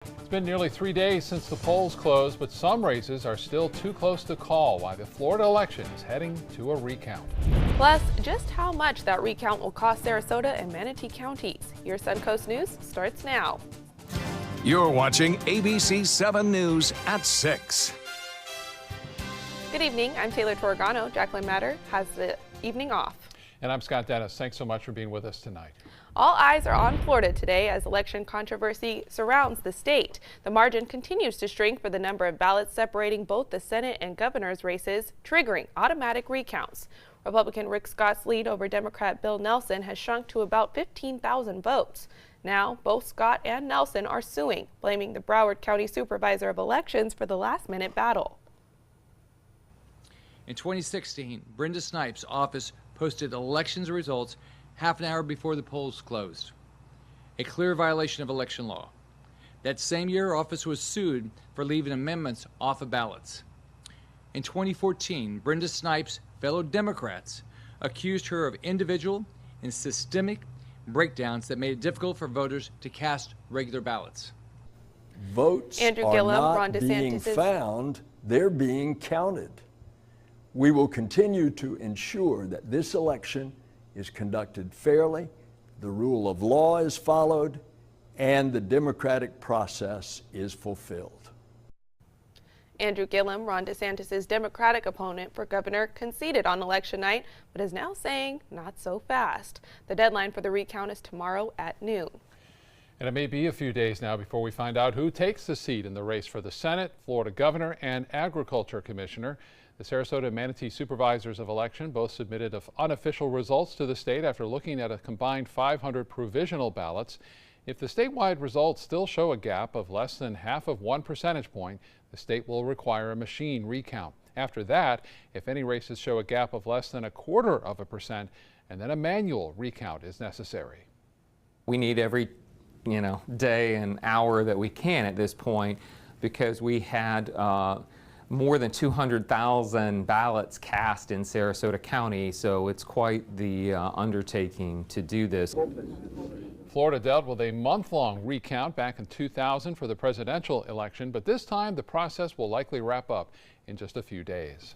It's been nearly 3 days since the polls closed, but some races are still too close to call, why the Florida election is heading to a recount. Plus, just how much that recount will cost Sarasota and Manatee counties. Your Suncoast News starts now. You're watching ABC 7 News at 6. Good evening. I'm Taylor Torgano. Jacqueline Matter has the evening off. And I'm Scott Dennis. Thanks so much for being with us tonight. All eyes are on Florida today as election controversy surrounds the state. The margin continues to shrink for the number of ballots separating both the Senate and governor's races, triggering automatic recounts. Republican Rick Scott's lead over Democrat Bill Nelson has shrunk to about 15,000 votes. Now, both Scott and Nelson are suing, blaming the Broward County Supervisor of Elections for the last-minute battle. In 2016, Brenda Snipes' office posted elections results half an hour before the polls closed, a clear violation of election law. That same year, her office was sued for leaving amendments off of ballots. In 2014, Brenda Snipes' fellow Democrats accused her of individual and systemic breakdowns that made it difficult for voters to cast regular ballots. Votes Andrew are Gillum, not Ron being DeSantis found, they're being counted. We will continue to ensure that this election is conducted fairly, the rule of law is followed, and the democratic process is fulfilled. Andrew Gillum, Ron DeSantis' Democratic opponent for governor, conceded on election night, but is now saying not so fast. The deadline for the recount is tomorrow at noon. And it may be a few days now before we find out who takes the seat in the race for the Senate, Florida governor, and agriculture commissioner. The Sarasota and Manatee supervisors of election both submitted unofficial results to the state after looking at a combined 500 provisional ballots. If the statewide results still show a gap of less than half of 1 percentage point, the state will require a machine recount. After that, if any races show a gap of less than 0.25%, and then a manual recount is necessary. We need every day and hour that we can at this point, because we had more than 200,000 ballots cast in Sarasota County, so it's quite the undertaking to do this. Florida dealt with a month-long recount back in 2000 for the presidential election, but this time the process will likely wrap up in just a few days.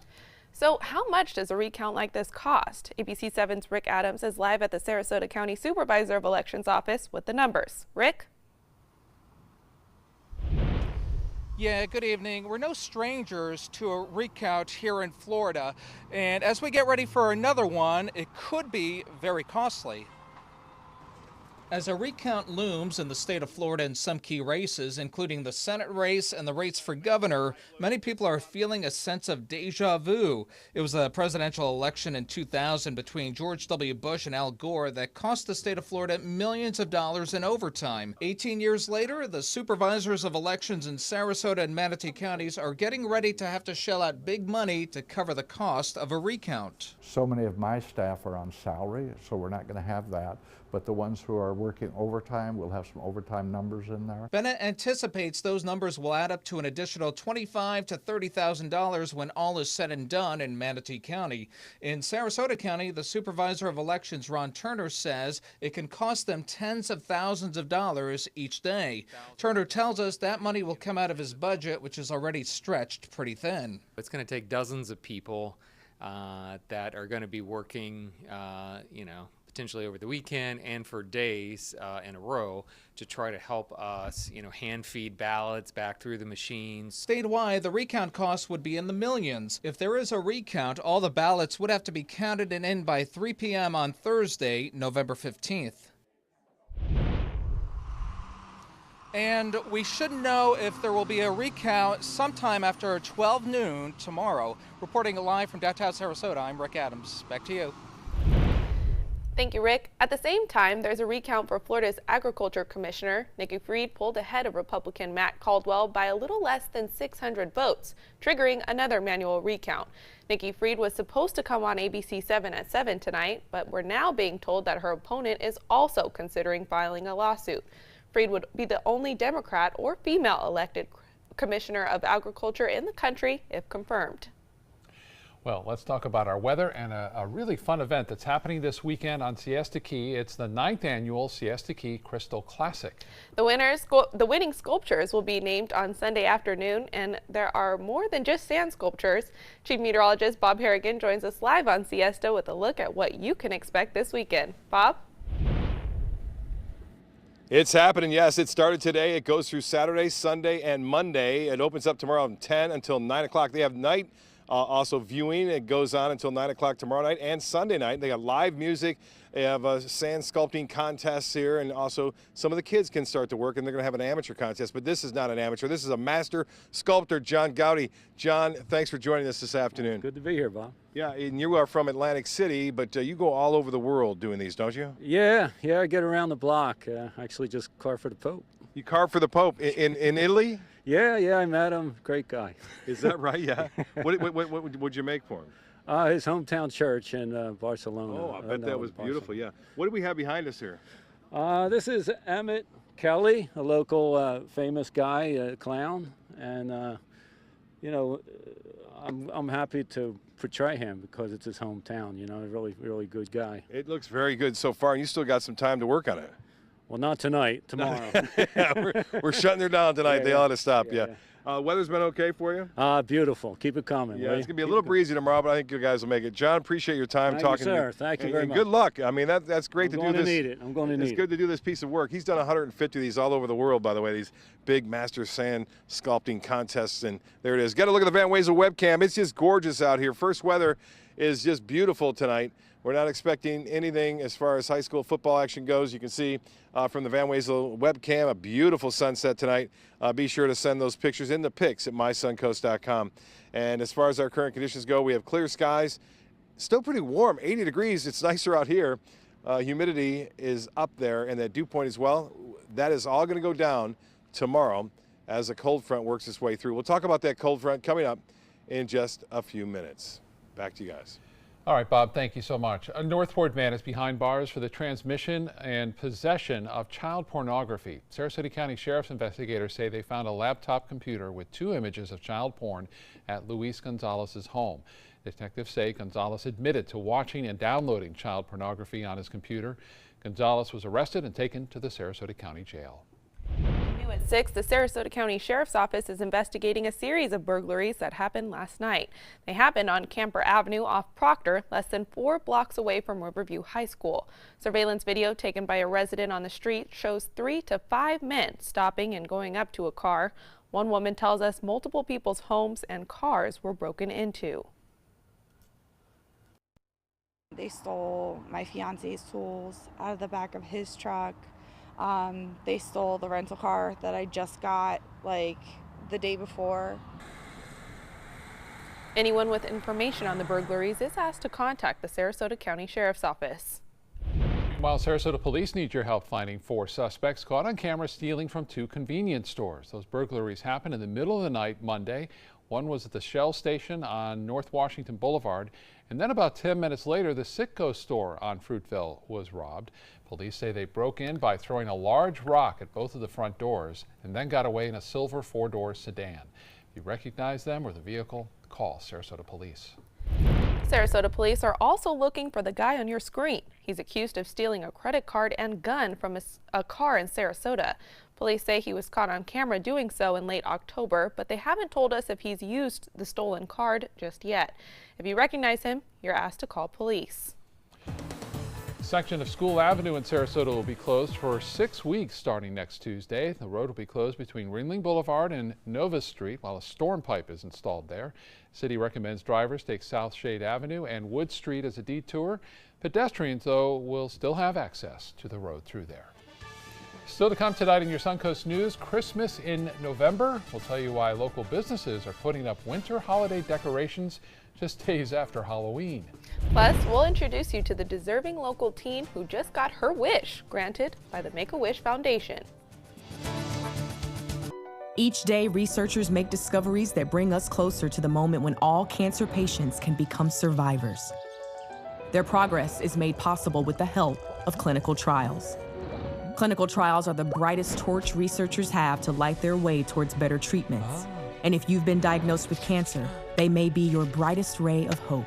So how much does a recount like this cost? ABC 7's Rick Adams is live at the Sarasota County Supervisor of Elections office with the numbers. Rick? Yeah, good evening. We're no strangers to a recount here in Florida, and as we get ready for another one, it could be very costly. As a recount looms in the state of Florida in some key races, including the Senate race and the race for governor, many people are feeling a sense of deja vu. It was a presidential election in 2000 between George W. Bush and Al Gore that cost the state of Florida millions of dollars in overtime. 18 years later, the supervisors of elections in Sarasota and Manatee counties are getting ready to have to shell out big money to cover the cost of a recount. So many of my staff are on salary, so we're not going to have that. But the ones who are working overtime, we'll have some overtime numbers in there. Bennett anticipates those numbers will add up to an additional $25,000 to $30,000 when all is said and done in Manatee County. In Sarasota County, the supervisor of elections, Ron Turner, says it can cost them tens of thousands of dollars each day. Turner tells us that money will come out of his budget, which is already stretched pretty thin. It's going to take dozens of people that are going to be working, potentially over the weekend and for days in a row to try to help us, hand feed ballots back through the machines. Statewide, the recount costs would be in the millions. If there is a recount, all the ballots would have to be counted and in by 3 p.m. on Thursday, November 15th. And we should know if there will be a recount sometime after 12 noon tomorrow. Reporting live from downtown Sarasota, I'm Rick Adams. Back to you. Thank you, Rick. At the same time, there's a recount for Florida's agriculture commissioner. Nikki Fried pulled ahead of Republican Matt Caldwell by a little less than 600 votes, triggering another manual recount. Nikki Fried was supposed to come on ABC 7 at 7 tonight, but we're now being told that her opponent is also considering filing a lawsuit. Fried would be the only Democrat or female elected commissioner of agriculture in the country if confirmed. Well, let's talk about our weather and a really fun event that's happening this weekend on Siesta Key. It's the 9th annual Siesta Key Crystal Classic. The winning sculptures will be named on Sunday afternoon, and there are more than just sand sculptures. Chief Meteorologist Bob Harrigan joins us live on Siesta with a look at what you can expect this weekend. Bob? It's happening, yes. It started today. It goes through Saturday, Sunday, and Monday. It opens up tomorrow from 10 until 9 o'clock. They have night also viewing. It goes on until 9 o'clock tomorrow night and Sunday night. They got live music. They have a sand sculpting contests here, and also some of the kids can start to work, and they're going to have an amateur contest. But this is not an amateur. This is a master sculptor, John Gowdy. John, thanks for joining us this afternoon. Good to be here, Bob. Yeah, and you are from Atlantic City, but you go all over the world doing these, don't you? Yeah, I get around the block. Actually just carve for the Pope. You carve for the Pope in Italy? Yeah, I met him. Great guy. Is that right? Yeah. What would you make for him? His hometown church in Barcelona. Oh, I bet that was beautiful. Yeah. What do we have behind us here? This is Emmett Kelly, a local famous guy, clown, and you know, I'm happy to portray him because it's his hometown. You know, a really good guy. It looks very good so far, and you still got some time to work on it. Well, not tonight. Tomorrow. Yeah, we're shutting her down tonight. They ought to stop. Yeah. Weather's been okay for you? Beautiful. Keep it coming. Yeah, it's going to be a little breezy tomorrow, but I think you guys will make it. John, appreciate your time talking to you. Thank you very much. Good luck. I mean, that's great to do this. I'm going to need it. I'm going to need it. It's good to do this piece of work. He's done 150 of these all over the world, by the way, these big master sand sculpting contests, and there it is. Got to look at the Van Wezel webcam. It's just gorgeous out here. First weather is just beautiful tonight. We're not expecting anything as far as high school football action goes. You can see from the Van Wezel webcam a beautiful sunset tonight. Be sure to send those pictures in the pics at mysuncoast.com. And as far as our current conditions go, we have clear skies. Still pretty warm, 80 degrees. It's nicer out here. Humidity is up there, and that dew point as well. That is all going to go down tomorrow as a cold front works its way through. We'll talk about that cold front coming up in just a few minutes. Back to you guys. All right, Bob, thank you so much. A Northport man is behind bars for the transmission and possession of child pornography. Sarasota County Sheriff's investigators say they found a laptop computer with 2 images of child porn at Luis Gonzalez's home. Detectives say Gonzalez admitted to watching and downloading child pornography on his computer. Gonzalez was arrested and taken to the Sarasota County Jail. New at 6, the Sarasota County Sheriff's Office is investigating a series of burglaries that happened last night. They happened on Camper Avenue off Proctor, less than 4 blocks away from Riverview High School. Surveillance video taken by a resident on the street shows 3 to 5 men stopping and going up to a car. One woman tells us multiple people's homes and cars were broken into. They stole my fiance's tools out of the back of his truck. They stole the rental car that I just got like the day before. Anyone with information on the burglaries is asked to contact the Sarasota County Sheriff's Office. While Sarasota police need your help finding 4 suspects caught on camera stealing from 2 convenience stores. Those burglaries happened in the middle of the night Monday. One was at the Shell station on North Washington Boulevard, and then about 10 minutes later, the Citgo store on Fruitville was robbed. Police say they broke in by throwing a large rock at both of the front doors and then got away in a silver 4-door sedan. If you recognize them or the vehicle, call Sarasota Police. Sarasota police are also looking for the guy on your screen. He's accused of stealing a credit card and gun from a car in Sarasota. Police say he was caught on camera doing so in late October, but they haven't told us if he's used the stolen card just yet. If you recognize him, you're asked to call police. A section of School Avenue in Sarasota will be closed for 6 weeks starting next Tuesday. The road will be closed between Ringling Boulevard and Nova Street while a storm pipe is installed there. City recommends drivers take South Shade Avenue and Wood Street as a detour. Pedestrians, though, will still have access to the road through there. Still to come tonight in your Suncoast News, Christmas in November. We'll tell you why local businesses are putting up winter holiday decorations just days after Halloween. Plus, we'll introduce you to the deserving local teen who just got her wish granted by the Make-A-Wish Foundation. Each day, researchers make discoveries that bring us closer to the moment when all cancer patients can become survivors. Their progress is made possible with the help of clinical trials. Clinical trials are the brightest torch researchers have to light their way towards better treatments. And if you've been diagnosed with cancer, they may be your brightest ray of hope.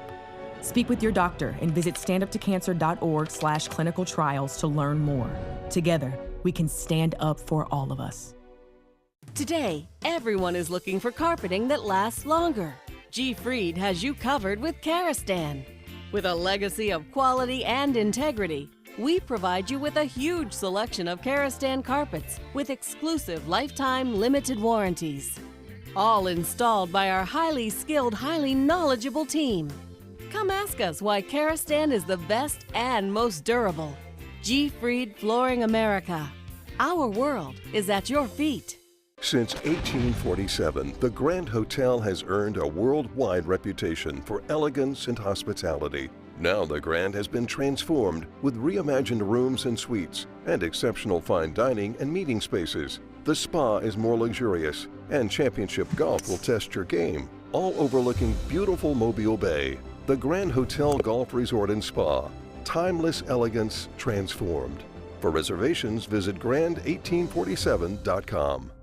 Speak with your doctor and visit standuptocancer.org/clinical trials to learn more. Together, we can stand up for all of us. Today, everyone is looking for carpeting that lasts longer. G. Fried has you covered with Karastan. With a legacy of quality and integrity, we provide you with a huge selection of Karastan carpets with exclusive lifetime limited warranties. All installed by our highly skilled, highly knowledgeable team. Come ask us why Karastan is the best and most durable. G. Fried Flooring America. Our world is at your feet. Since 1847, the Grand Hotel has earned a worldwide reputation for elegance and hospitality. Now the Grand has been transformed with reimagined rooms and suites and exceptional fine dining and meeting spaces. The spa is more luxurious, and championship golf will test your game, all overlooking beautiful Mobile Bay. The Grand Hotel Golf Resort and Spa. Timeless elegance transformed. For reservations, visit grand1847.com.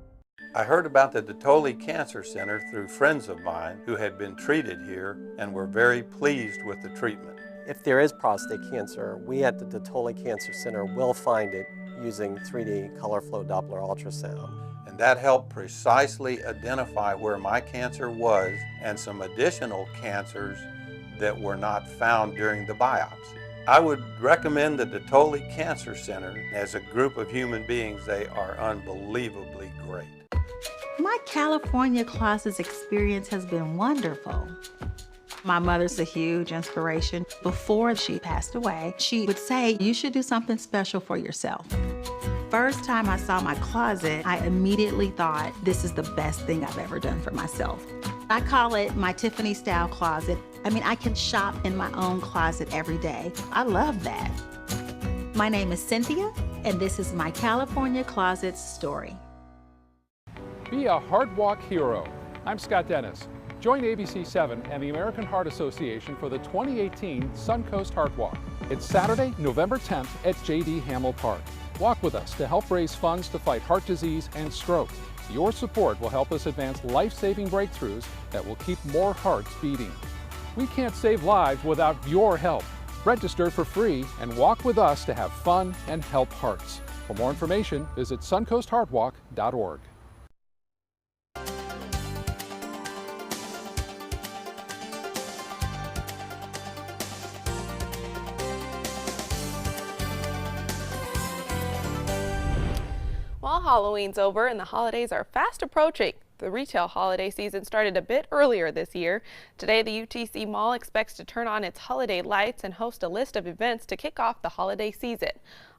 I heard about the Detoli Cancer Center through friends of mine who had been treated here and were very pleased with the treatment. If there is prostate cancer, we at the Detoli Cancer Center will find it using 3D color flow Doppler ultrasound. And that helped precisely identify where my cancer was and some additional cancers that were not found during the biopsy. I would recommend the Detoli Cancer Center. As a group of human beings, they are unbelievably great. My California Closets experience has been wonderful. My mother's a huge inspiration. Before she passed away, she would say, you should do something special for yourself. First time I saw my closet, I immediately thought, this is the best thing I've ever done for myself. I call it my Tiffany style closet. I mean, I can shop in my own closet every day. I love that. My name is Cynthia, and this is my California Closets story. Be a Heart Walk hero. I'm Scott Dennis. Join ABC 7 and the American Heart Association for the 2018 Suncoast Heart Walk. It's Saturday, November 10th at J.D. Hamill Park. Walk with us to help raise funds to fight heart disease and stroke. Your support will help us advance life-saving breakthroughs that will keep more hearts beating. We can't save lives without your help. Register for free and walk with us to have fun and help hearts. For more information, visit suncoastheartwalk.org. Well, Halloween's over and the holidays are fast approaching. The retail holiday season started a bit earlier this year. Today, the UTC Mall expects to turn on its holiday lights and host a list of events to kick off the holiday season.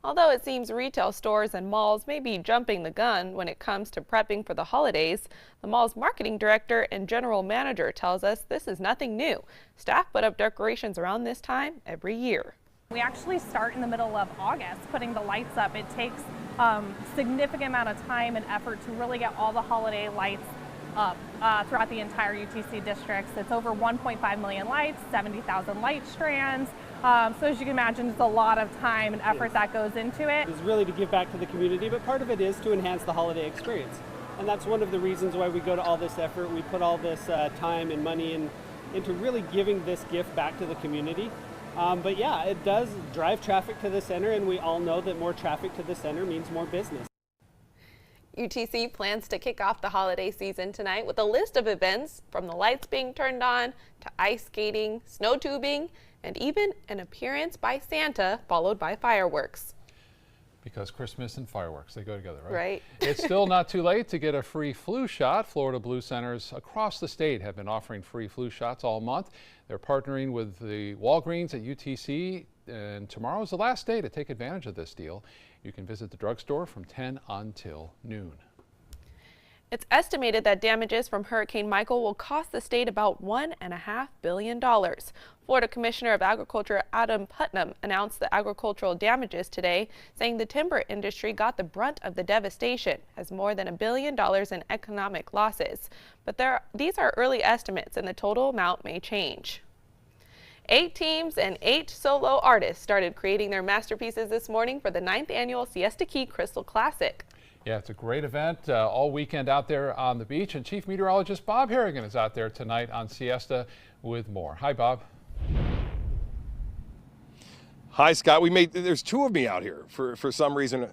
Although it seems retail stores and malls may be jumping the gun when it comes to prepping for the holidays, the mall's marketing director and general manager tells us this is nothing new. Staff put up decorations around this time every year. We actually start in the middle of August putting the lights up. It takes significant amount of time and effort to really get all the holiday lights up throughout the entire UTC districts. It's over 1.5 million lights, 70,000 light strands. So as you can imagine, it's a lot of time and effort that goes into it. It's really to give back to the community, but part of it is to enhance the holiday experience. And that's one of the reasons why we go to all this effort. We put all this time and money into really giving this gift back to the community. But yeah, it does drive traffic to the center, and we all know that more traffic to the center means more business. UTC plans to kick off the holiday season tonight with a list of events from the lights being turned on to ice skating, snow tubing, and even an appearance by Santa followed by fireworks. Because Christmas and fireworks, they go together, right? Right. It's still not too late to get a free flu shot. Florida Blue Centers across the state have been offering free flu shots all month. They're partnering with the Walgreens at UTC, and tomorrow's the last day to take advantage of this deal. You can visit the drugstore from 10 until noon. It's estimated that damages from Hurricane Michael will cost the state about $1.5 billion. Florida Commissioner of Agriculture Adam Putnam announced the agricultural damages today, saying the timber industry got the brunt of the devastation, as more than $1 billion in economic losses. But these are early estimates, and the total amount may change. 8 teams and 8 solo artists started creating their masterpieces this morning for the 9th annual Siesta Key Crystal Classic. Yeah, it's a great event all weekend out there on the beach. And Chief Meteorologist Bob Harrigan is out there tonight on Siesta with more. Hi, Bob. Hi, Scott. There's two of me out here for some reason.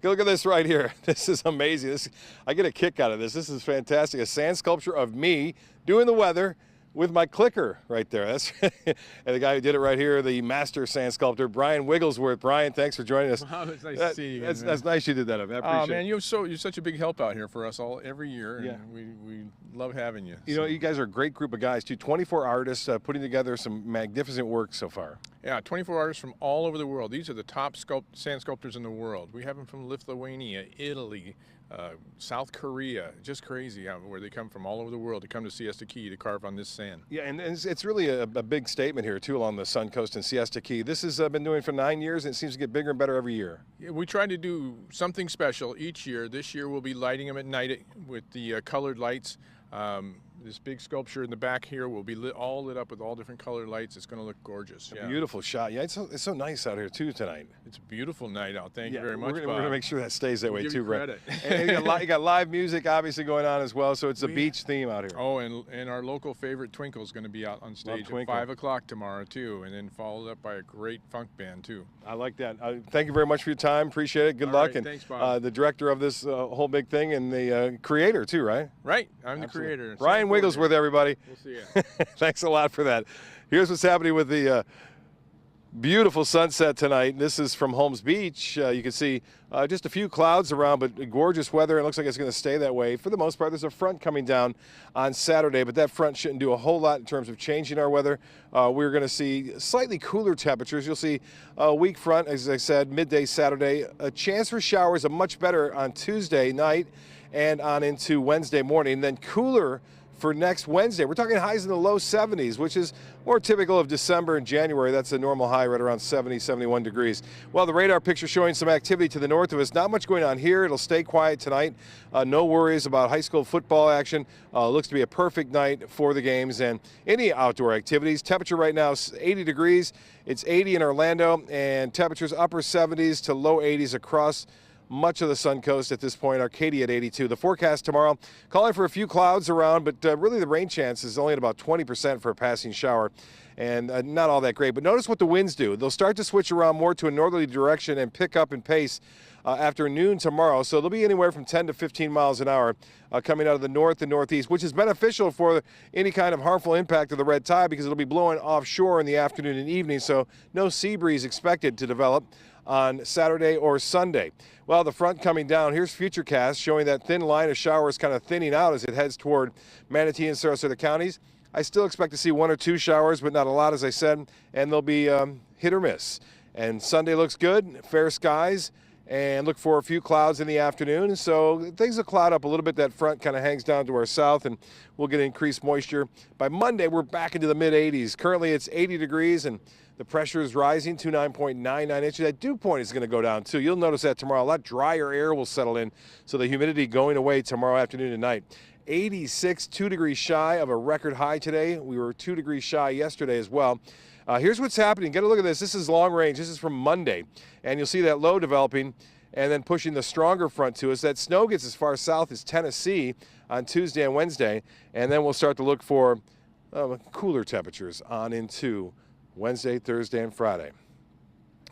Look at this right here. This is amazing. I get a kick out of this. This is fantastic. A sand sculpture of me doing the weather with my clicker right there. That's and the guy who did it right here, the master sand sculptor, Brian Wigglesworth. Brian, thanks for joining us. Wow, it's nice to see you again, that's nice you did that. I appreciate it. Man, you're such a big help out here for us all every year. Yeah. And we love having you. You know, you guys are a great group of guys too. 24 artists putting together some magnificent work so far. Yeah, 24 artists from all over the world. These are the top sand sculptors in the world. We have them from Lithuania, Italy, South Korea. Just crazy where they come from all over the world to come to Siesta Key to carve on this sand. Yeah, and it's really a big statement here too along the Sun Coast and Siesta Key. This has been doing for 9 years, and it seems to get bigger and better every year. Yeah, we try to do something special each year. This year we'll be lighting them at night with the colored lights. This big sculpture in the back here will be all lit up with all different colored lights. It's going to look gorgeous. A beautiful shot. Yeah, it's so nice out here too tonight. It's a beautiful night out. Thank you very much, We're Bob. going to make sure that stays that way Give too, you Brett. credit. And you got live music obviously going on as well, so it's a beach theme out here. Oh, and our local favorite Twinkle is going to be out on stage at 5 o'clock tomorrow too, and then followed up by a great funk band too. I like that. Thank you very much for your time. Appreciate it. Good luck. Right, and thanks, Bob. The director of this whole big thing and the creator too, right? Right. I'm the creator. Brian Wigglesworth, everybody. We'll see you. Thanks a lot for that. Here's what's happening with the beautiful sunset tonight. This is from Holmes Beach. You can see just a few clouds around, but gorgeous weather. It looks like it's going to stay that way. For the most part, there's a front coming down on Saturday, but that front shouldn't do a whole lot in terms of changing our weather. We're going to see slightly cooler temperatures. You'll see a weak front, as I said, midday Saturday. A chance for showers, much better on Tuesday night and on into Wednesday morning. Then cooler for next Wednesday. We're talking highs in the low 70s, which is more typical of December and January. That's a normal high right around 70, 71 degrees. Well, the radar picture showing some activity to the north of us. Not much going on here. It'll stay quiet tonight. No worries about high school football action. Looks to be a perfect night for the games and any outdoor activities. Temperature right now is 80 degrees. It's 80 in Orlando, and temperatures upper 70s to low 80s across much of the Sun Coast at this point. Arcadia at 82. The forecast tomorrow, calling for a few clouds around, but really the rain chance is only at about 20% for a passing shower, and not all that great. But notice what the winds do. They'll start to switch around more to a northerly direction and pick up in pace after noon tomorrow. So they'll be anywhere from 10 to 15 miles an hour coming out of the north and northeast, which is beneficial for any kind of harmful impact of the red tide because it'll be blowing offshore in the afternoon and evening. So no sea breeze expected to develop on Saturday or Sunday. Well, the front coming down, here's Futurecast showing that thin line of showers kind of thinning out as it heads toward Manatee and Sarasota counties. I still expect to see 1 or 2 showers, but not a lot, as I said, and they'll be hit or miss. And Sunday looks good, fair skies, and look for a few clouds in the afternoon. So things will cloud up a little bit. That front kind of hangs down to our south, and we'll get increased moisture. By Monday, we're back into the mid-80s. Currently, it's 80 degrees, and the pressure is rising to 9.99 inches. That dew point is going to go down, too. You'll notice that tomorrow. A lot drier air will settle in, so the humidity going away tomorrow afternoon and night. 86, 2 degrees shy of a record high today. We were 2 degrees shy yesterday as well. Here's what's happening. Get a look at this. This is long range. This is from Monday, and you'll see that low developing and then pushing the stronger front to us. That snow gets as far south as Tennessee on Tuesday and Wednesday, and then we'll start to look for cooler temperatures on into Wednesday, Thursday, and Friday.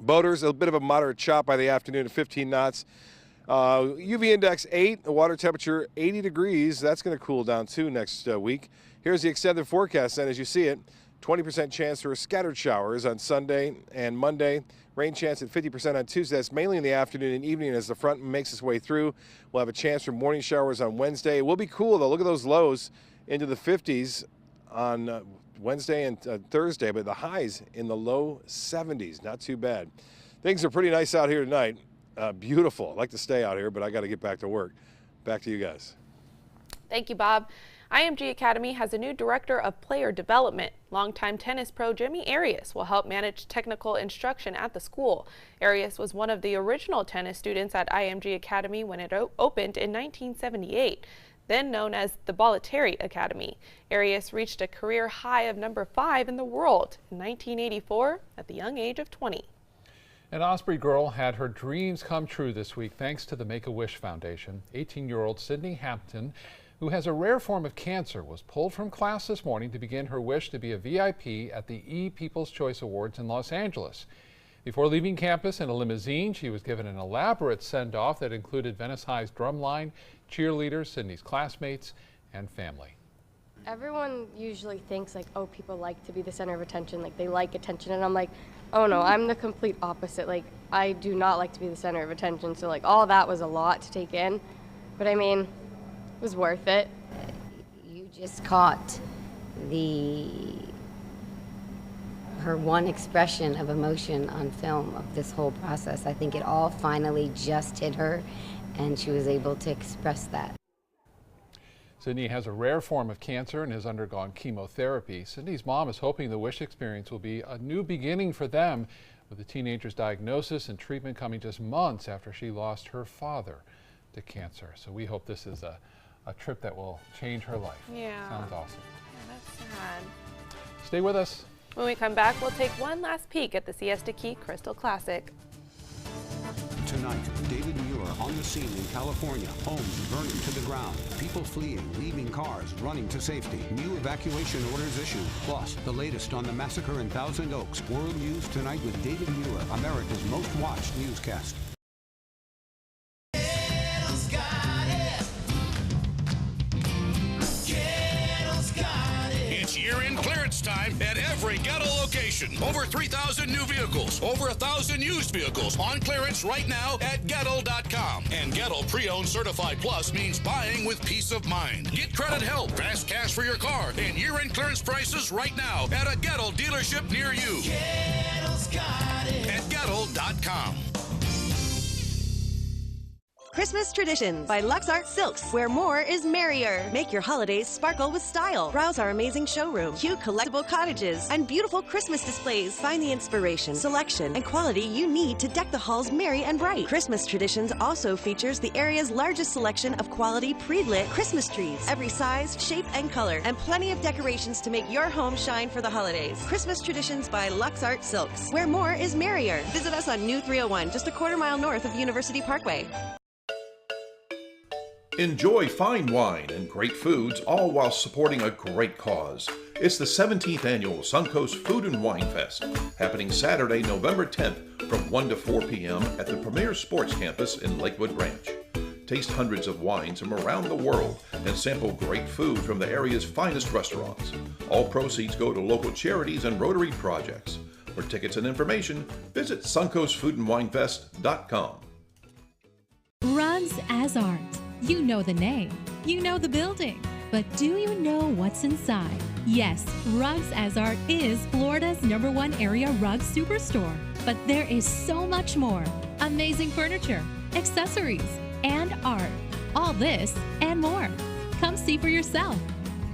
Boaters, a bit of a moderate chop by the afternoon at 15 knots. UV index 8, the water temperature 80 degrees. That's going to cool down too next week. Here's the extended forecast then as you see it. 20% chance for scattered showers on Sunday and Monday. Rain chance at 50% on Tuesday. That's mainly in the afternoon and evening as the front makes its way through. We'll have a chance for morning showers on Wednesday. It will be cool though. Look at those lows into the 50s on Wednesday and Thursday, but the highs in the low 70s. Not too bad. Things are pretty nice out here tonight. Beautiful. I'd like to stay out here, but I got to get back to work. Back to you guys. Thank you, Bob. IMG Academy has a new director of player development. Longtime tennis pro Jimmy Arias will help manage technical instruction at the school. Arias was one of the original tennis students at IMG Academy when it opened in 1978. Then known as the Bollettieri Academy. Arias reached a career high of number 5 in the world in 1984 at the young age of 20. An Osprey girl had her dreams come true this week thanks to the Make-A-Wish Foundation. 18-year-old Sydney Hampton, who has a rare form of cancer, was pulled from class this morning to begin her wish to be a VIP at the People's Choice Awards in Los Angeles. Before leaving campus in a limousine, she was given an elaborate send-off that included Venice High's drumline, cheerleaders, Sydney's classmates, and family. Everyone usually thinks like, oh, people like to be the center of attention, like they like attention, and I'm like, oh no, I'm the complete opposite. Like, I do not like to be the center of attention, so like all that was a lot to take in, but I mean, it was worth it. You just caught her one expression of emotion on film of this whole process. I think it all finally just hit her, and she was able to express that. Sydney has a rare form of cancer and has undergone chemotherapy. Sydney's mom is hoping the Wish experience will be a new beginning for them, with the teenager's diagnosis and treatment coming just months after she lost her father to cancer. So we hope this is a trip that will change her life. Yeah. Sounds awesome. Yeah, that's sad. Stay with us. When we come back, we'll take one last peek at the Siesta Key Crystal Classic. Tonight, David Muir on the scene in California. Homes burning to the ground. People fleeing, leaving cars, running to safety. New evacuation orders issued. Plus, the latest on the massacre in Thousand Oaks. World News Tonight with David Muir, America's most watched newscast. It's year-end clearance time at every Ghetto location. Over 3,000 new vehicles, over 1,000 used vehicles on clearance right now at Ghetto.com. And Ghetto Pre-Owned Certified Plus means buying with peace of mind. Get credit help, fast cash for your car, and year-end clearance prices right now at a Ghetto dealership near you. Ghetto's got it. At Ghetto.com. Christmas Traditions by Lux Art Silks, where more is merrier. Make your holidays sparkle with style. Browse our amazing showroom, cute collectible cottages, and beautiful Christmas displays. Find the inspiration, selection, and quality you need to deck the halls merry and bright. Christmas Traditions also features the area's largest selection of quality pre-lit Christmas trees, every size, shape, and color, and plenty of decorations to make your home shine for the holidays. Christmas Traditions by Lux Art Silks, where more is merrier. Visit us on New 301, just a quarter-mile north of University Parkway. Enjoy fine wine and great foods, all while supporting a great cause. It's the 17th annual Suncoast Food and Wine Fest, happening Saturday, November 10th from 1 to 4 p.m. at the Premier Sports Campus in Lakewood Ranch. Taste hundreds of wines from around the world and sample great food from the area's finest restaurants. All proceeds go to local charities and Rotary projects. For tickets and information, visit suncoastfoodandwinefest.com. Rugs as Art. You know the name, you know the building, but do you know what's inside? Yes, Rugs as Art is Florida's #1 area rug superstore, but there is so much more. Amazing furniture, accessories, and art. All this and more. Come see for yourself.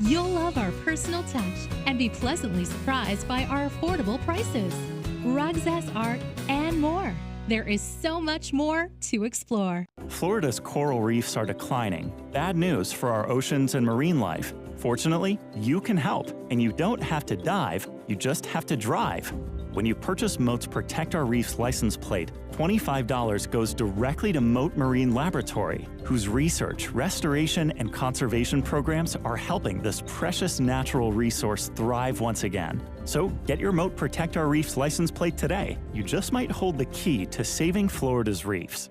You'll love our personal touch and be pleasantly surprised by our affordable prices. Rugs as Art and more. There is so much more to explore. Florida's coral reefs are declining. Bad news for our oceans and marine life. Fortunately, you can help, and you don't have to dive, you just have to drive. When you purchase Moat's Protect Our Reefs license plate, $25 goes directly to Moat Marine Laboratory, whose research, restoration, and conservation programs are helping this precious natural resource thrive once again. So get your Moat Protect Our Reefs license plate today. You just might hold the key to saving Florida's reefs.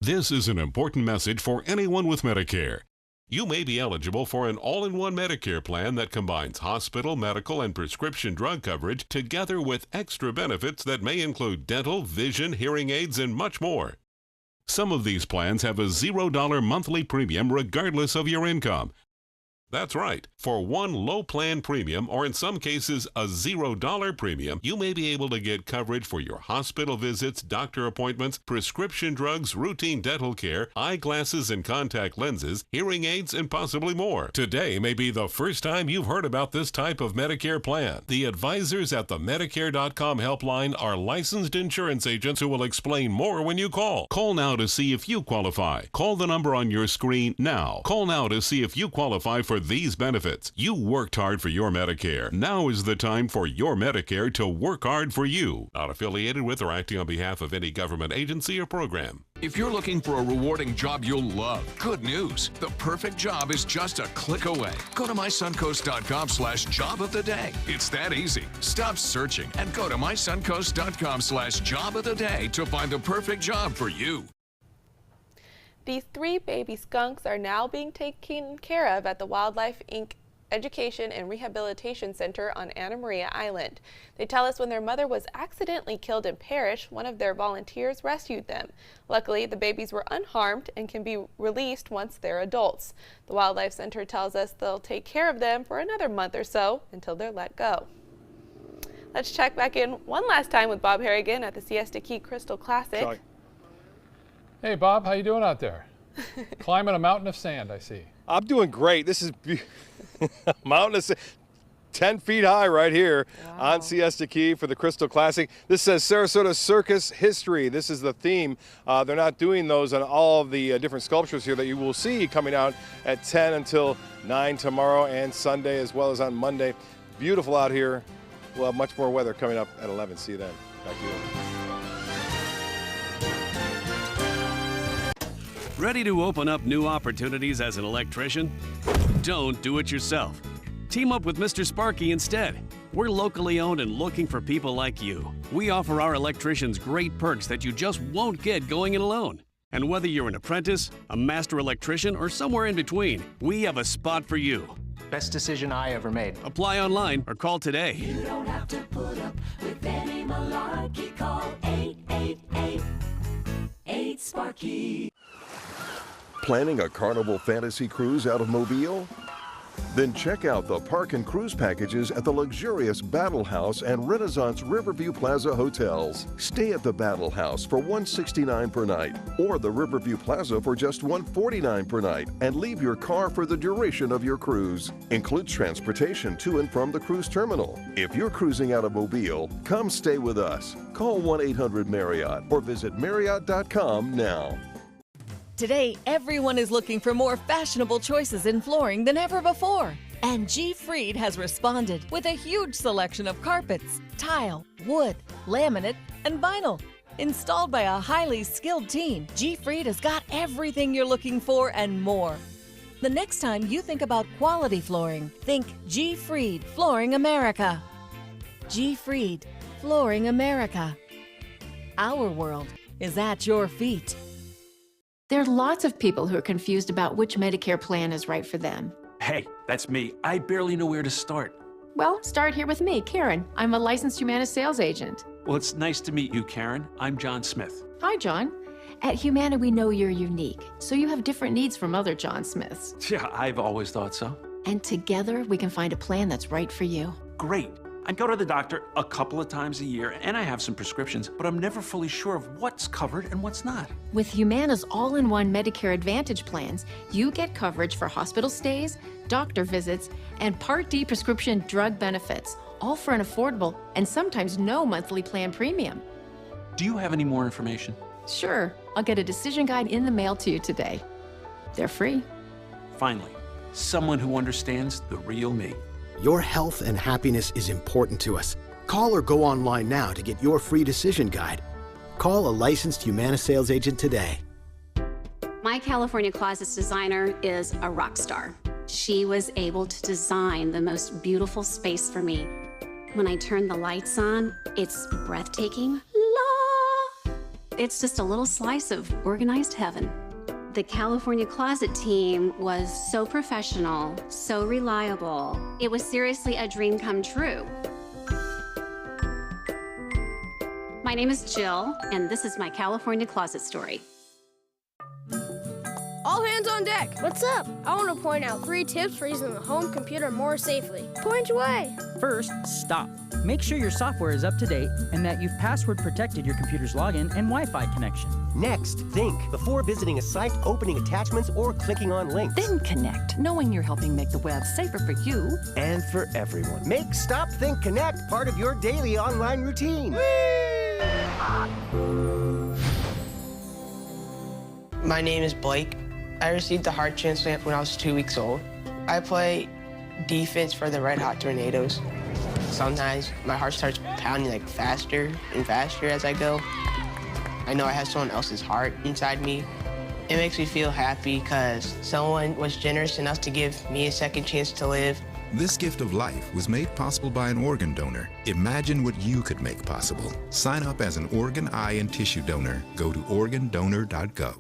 This is an important message for anyone with Medicare. You may be eligible for an all-in-one Medicare plan that combines hospital, medical, and prescription drug coverage together with extra benefits that may include dental, vision, hearing aids, and much more. Some of these plans have a $0 monthly premium regardless of your income. That's right. For one low plan premium, or in some cases a $0 premium, you may be able to get coverage for your hospital visits, doctor appointments, prescription drugs, routine dental care, eyeglasses and contact lenses, hearing aids, and possibly more. Today may be the first time you've heard about this type of Medicare plan. The advisors at the Medicare.com helpline are licensed insurance agents who will explain more when you call. Call now to see if you qualify. Call the number on your screen now. Call now to see if you qualify for for these benefits. You worked hard for your Medicare. Now is the time for your Medicare to work hard for you. Not affiliated with or acting on behalf of any government agency or program. If you're looking for a rewarding job you'll love, good news. The perfect job is just a click away. Go to mysuncoast.com/job of the day. It's that easy. Stop searching and go to mysuncoast.com/job of the day to find the perfect job for you. These 3 baby skunks are now being taken care of at the Wildlife Inc. Education and Rehabilitation Center on Anna Maria Island. They tell us when their mother was accidentally killed in Parrish, one of their volunteers rescued them. Luckily, the babies were unharmed and can be released once they're adults. The Wildlife Center tells us they'll take care of them for another month or so until they're let go. Let's check back in one last time with Bob Harrigan at the Siesta Key Crystal Classic. Sorry. Hey Bob, how you doing out there? Climbing a mountain of sand, I see. I'm doing great. This is mountain of sand, 10 feet high right here on Siesta Key for the Crystal Classic. This says Sarasota Circus History. This is the theme. They're not doing those on all of the different sculptures here that you will see coming out at 10 until 9 tomorrow and Sunday, as well as on Monday. Beautiful out here. We'll have much more weather coming up at 11. See you then. Back to you. Ready to open up new opportunities as an electrician? Don't do it yourself. Team up with Mr. Sparky instead. We're locally owned and looking for people like you. We offer our electricians great perks that you just won't get going it alone. And whether you're an apprentice, a master electrician, or somewhere in between, we have a spot for you. Best decision I ever made. Apply online or call today. You don't have to put up with any malarkey. Call 888-8-SPARKY. Planning a Carnival fantasy cruise out of Mobile? Then check out the park and cruise packages at the luxurious Battle House and Renaissance Riverview Plaza hotels. Stay at the Battle House for $169 per night or the Riverview Plaza for just $149 per night and leave your car for the duration of your cruise. Includes transportation to and from the cruise terminal. If you're cruising out of Mobile, come stay with us. Call 1-800-MARRIOTT or visit Marriott.com now. Today, everyone is looking for more fashionable choices in flooring than ever before. And G. Fried has responded with a huge selection of carpets, tile, wood, laminate, and vinyl. Installed by a highly skilled team, G. Fried has got everything you're looking for and more. The next time you think about quality flooring, think G. Fried Flooring America. G. Fried Flooring America. Our world is at your feet. There are lots of people who are confused about which Medicare plan is right for them. Hey, that's me. I barely know where to start. Well, start here with me, Karen. I'm a licensed Humana sales agent. Well, it's nice to meet you, Karen. I'm John Smith. Hi, John. At Humana, we know you're unique, so you have different needs from other John Smiths. Yeah, I've always thought so. And together, we can find a plan that's right for you. Great. I go to the doctor a couple of times a year, and I have some prescriptions, but I'm never fully sure of what's covered and what's not. With Humana's all-in-one Medicare Advantage plans, you get coverage for hospital stays, doctor visits, and Part D prescription drug benefits, all for an affordable and sometimes no monthly plan premium. Do you have any more information? Sure. I'll get a decision guide in the mail to you today. They're free. Finally, someone who understands the real me. Your health and happiness is important to us. Call or go online now to get your free decision guide. Call a licensed Humana sales agent today. My California Closets designer is a rock star. She was able to design the most beautiful space for me. When I turn the lights on, it's breathtaking. La! It's just a little slice of organized heaven. The California Closet team was so professional, so reliable. It was seriously a dream come true. My name is Jill, and this is my California Closet story. All hands on deck. What's up? I want to point out 3 tips for using the home computer more safely. Point away. First, stop. Make sure your software is up to date and that you've password protected your computer's login and Wi-Fi connection. Next, think before visiting a site, opening attachments, or clicking on links. Then connect, knowing you're helping make the web safer for you and for everyone. Make Stop, Think, Connect part of your daily online routine. My name is Blake. I received a heart transplant when I was 2 weeks old. I play defense for the Red Hot Tornadoes. Sometimes my heart starts pounding like faster and faster as I go. I know I have someone else's heart inside me. It makes me feel happy because someone was generous enough to give me a second chance to live. This gift of life was made possible by an organ donor. Imagine what you could make possible. Sign up as an organ, eye, and tissue donor. Go to organdonor.gov.